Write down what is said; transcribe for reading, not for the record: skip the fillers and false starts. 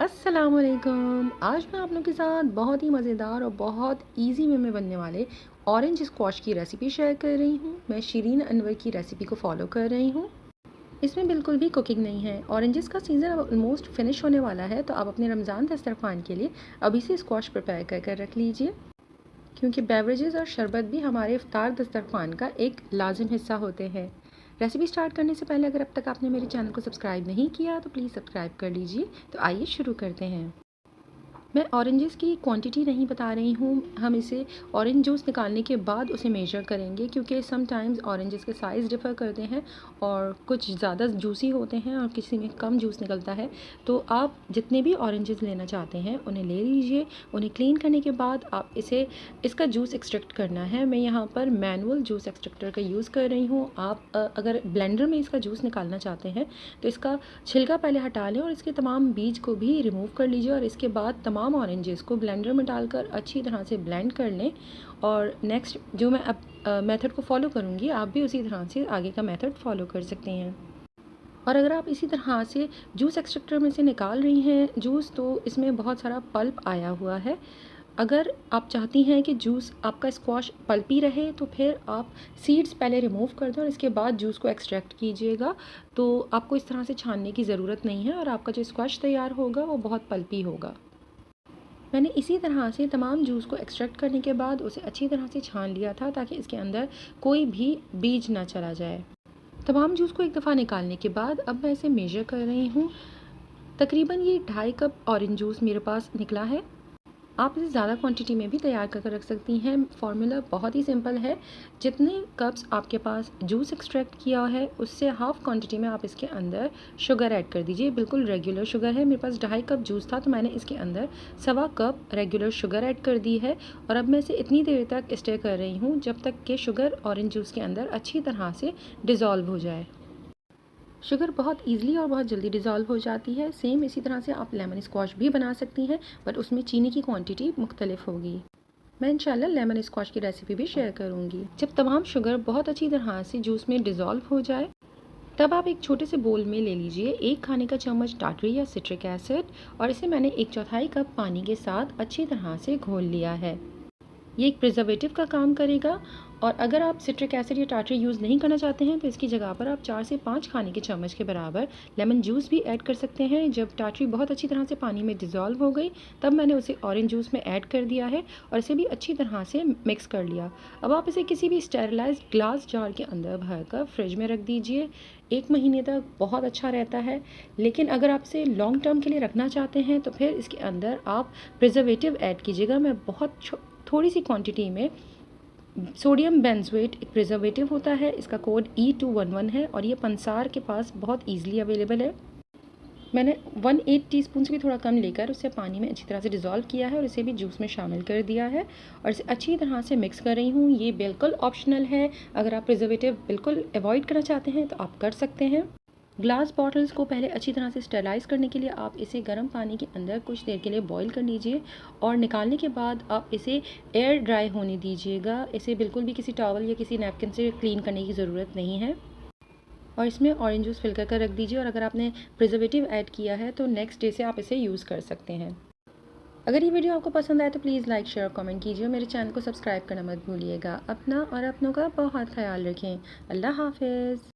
अस्सलामुअलैकुम। आज मैं आप लोगों के साथ बहुत ही मज़ेदार और बहुत इजी वे में बनने वाले ऑरेंज स्क्वॉश की रेसिपी शेयर कर रही हूँ। मैं शिरीन अनवर की रेसिपी को फॉलो कर रही हूँ। इसमें बिल्कुल भी कुकिंग नहीं है। ऑरेंजेस का सीज़न अब ऑलमोस्ट फिनिश होने वाला है, तो आप अपने रमज़ान दस्तरखान के लिए अभी से स्क्वॉश प्रिपेयर कर कर रख लीजिए, क्योंकि बेवरेजेस और शरबत भी हमारे इफ्तार दस्तरखान का एक लाजिम हिस्सा होते हैं। रेसिपी स्टार्ट करने से पहले अगर अब तक आपने मेरे चैनल को सब्सक्राइब नहीं किया तो प्लीज़ सब्सक्राइब कर लीजिए। तो आइए शुरू करते हैं। मैं ऑरेंजेस की क्वांटिटी नहीं बता रही हूँ, हम इसे ऑरेंज जूस निकालने के बाद उसे मेजर करेंगे, क्योंकि समटाइम्स ऑरेंजेस के साइज़ डिफ़र करते हैं और कुछ ज़्यादा जूसी होते हैं और किसी में कम जूस निकलता है। तो आप जितने भी ऑरेंजेस लेना चाहते हैं उन्हें ले लीजिए। उन्हें क्लीन करने के बाद आप इसका जूस एक्सट्रैक्ट करना है। मैं यहाँ पर मैनुअल जूस एक्सट्रैक्टर का यूज़ कर रही हूँ। आप अगर ब्लेंडर में इसका जूस निकालना चाहते हैं तो इसका छिलका पहले हटा लें और इसके तमाम बीज को भी रिमूव कर लीजिए, और इसके बाद तमाम ऑरेंजेस को ब्लेंडर में डालकर अच्छी तरह से ब्लेंड कर लें। और नेक्स्ट जो मैं अब मेथड को फॉलो करूँगी, आप भी उसी तरह से आगे का मेथड फॉलो कर सकते हैं। और अगर आप इसी तरह से जूस एक्सट्रैक्टर में से निकाल रही हैं जूस, तो इसमें बहुत सारा पल्प आया हुआ है। अगर आप चाहती हैं कि जूस आपका स्क्वॉश पल्पी रहे तो फिर आप सीड्स पहले रिमूव कर दें और इसके बाद जूस को एक्सट्रैक्ट कीजिएगा। तो आपको इस तरह से छानने की ज़रूरत नहीं है और आपका जो स्क्वॉश तैयार होगा वो बहुत पल्पी होगा। मैंने इसी तरह से तमाम जूस को एक्सट्रैक्ट करने के बाद उसे अच्छी तरह से छान लिया था, ताकि इसके अंदर कोई भी बीज ना चला जाए। तमाम जूस को एक दफ़ा निकालने के बाद अब मैं इसे मेजर कर रही हूँ। तकरीबन ये 2.5 कप ऑरेंज जूस मेरे पास निकला है। आप इसे ज़्यादा क्वांटिटी में भी तैयार कर रख सकती हैं। फार्मूला बहुत ही सिंपल है। जितने कप्स आपके पास जूस एक्सट्रैक्ट किया है उससे हाफ़ क्वांटिटी में आप इसके अंदर शुगर ऐड कर दीजिए। बिल्कुल रेगुलर शुगर है। मेरे पास 2.5 कप जूस था तो मैंने इसके अंदर 1.25 कप रेगुलर शुगर ऐड कर दी है। और अब मैं इसे इतनी देर तक स्टर कर रही हूँ जब तक कि शुगर ऑरेंज जूस के अंदर अच्छी तरह से डिज़ोल्व हो जाए। शुगर बहुत ईज़िली और बहुत जल्दी डिज़ोल्व हो जाती है। सेम इसी तरह से आप लेमन स्क्वॉश भी बना सकती हैं, बट उसमें चीनी की क्वांटिटी मुख्तलिफ होगी। मैं इंशाल्लाह लेमन स्क्वॉश की रेसिपी भी शेयर करूँगी। जब तमाम शुगर बहुत अच्छी तरह से जूस में डिज़ोल्व हो जाए, तब आप एक छोटे से बोल में ले लीजिए 1 खाने का चम्मच टाटरी या सिट्रिक एसिड, और इसे मैंने 1/4 कप पानी के साथ अच्छी तरह से घोल लिया है। ये एक प्रिजर्वेटिव का काम करेगा। और अगर आप सिट्रिक एसिड या टाटरी यूज़ नहीं करना चाहते हैं तो इसकी जगह पर आप 4 से 5 खाने के चम्मच के बराबर लेमन जूस भी ऐड कर सकते हैं। जब टाटरी बहुत अच्छी तरह से पानी में डिज़ोल्व हो गई, तब मैंने उसे ऑरेंज जूस में ऐड कर दिया है और इसे भी अच्छी तरह से मिक्स कर लिया। अब आप इसे किसी भी स्टेरिलाइज्ड ग्लास जार के अंदर भरकर फ्रिज में रख दीजिए। 1 महीने तक बहुत अच्छा रहता है। लेकिन अगर आप इसे लॉन्ग टर्म के लिए रखना चाहते हैं तो फिर इसके अंदर आप प्रिजर्वेटिव ऐड कीजिएगा। मैं बहुत थोड़ी सी क्वांटिटी में सोडियम बेंजोएट एक प्रिजर्वेटिव होता है, इसका कोड E211 है और ये पंसार के पास बहुत ईजिली अवेलेबल है। मैंने 1/8 टीस्पून से भी थोड़ा कम लेकर उसे पानी में अच्छी तरह से डिज़ोल्व किया है और इसे भी जूस में शामिल कर दिया है और इसे अच्छी तरह से मिक्स कर रही हूँ। ये बिल्कुल ऑप्शनल है। अगर आप प्रिजर्वेटिव बिल्कुल अवॉइड करना चाहते हैं तो आप कर सकते हैं। ग्लास बॉटल्स को पहले अच्छी तरह से स्टेलाइज़ करने के लिए आप इसे गर्म पानी के अंदर कुछ देर के लिए बॉईल कर लीजिए और निकालने के बाद आप इसे एयर ड्राई होने दीजिएगा। इसे बिल्कुल भी किसी टॉवल या किसी नैपकिन से क्लीन करने की ज़रूरत नहीं है। और इसमें ऑरेंज जूस फिल कर रख दीजिए, और अगर आपने प्रिजर्वेटिव ऐड किया है तो नेक्स्ट डे से आप इसे यूज़ कर सकते हैं। अगर ये वीडियो आपको पसंद आए तो प्लीज़ लाइक शेयर और कमेंट कीजिए। मेरे चैनल को सब्सक्राइब करना मत भूलिएगा। अपना और अपनों का बहुत ख्याल रखें। अल्लाह हाफिज़।